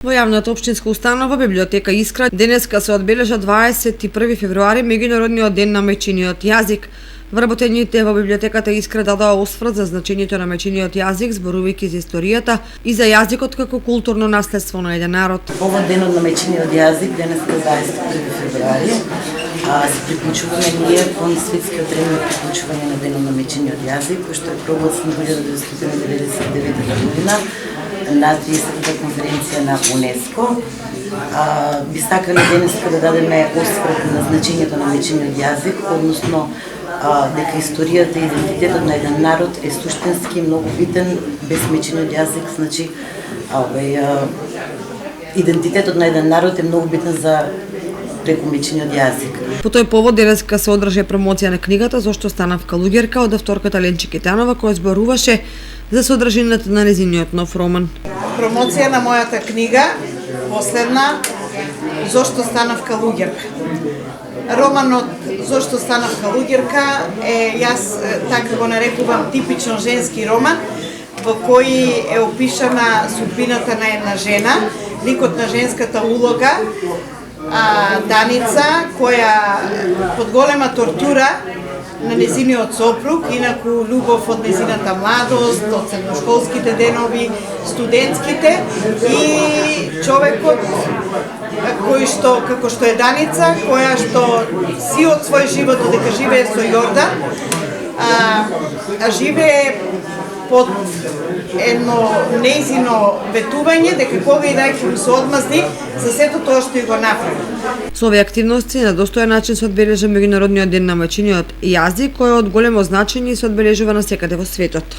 Во јавната општинска установа библиотека Искра денеска се одбележа 21 февруари меѓународниот ден на мајчиниот јазик. Вработените во библиотеката Искра дадоа осврт за значењето на мајчиниот јазик, зборувајќи за историјата и за јазикот како културно наследство на еден народ. Повод денот на мајчиниот јазик денеска 21 февруари се приклучуваме ние кон светскиот ден на приклучување на денот на мајчиниот јазик, кој што е прогласен во 1999 година на 30-та конференција на УНЕСКО. Би сакале денеска да дадеме осврт на значењето на мајчиниот јазик, односно дека историјата и идентитетот на еден народ е суштински многу битен. Без мајчиниот јазик, значи идентитетот на еден народ е многу битен за преку мајчиниот јазик. По тој повод денеска се одржа промоција на книгата "Зошто станав калуѓерка" од авторката Ленче Китанова, која зборуваше за содржината на незиниот нов роман. Промоција на мојата книга, последна, "Зошто станав калуѓерка". Романот "Зошто станав калуѓерка" е, јас така го нарекувам, типичен женски роман, во кој е опишана судбината на една жена, ликот на женската улога, Даница, која под голема тортура на незиниот сопруг, инаку љубов од незината младост, од средношколските денови, студентските, и човекот кој што, како што е Даница, која што сиот свој живот додека живее со Јордан, живее под едно неизино ветување дека кога и дај ќе се одмазни за сето тоа што го направи. Со овие активности на достоен начин се одбележа меѓународниот ден на мајчиниот јазик, кој е од големо значење и се одбележува навсекаде во светот.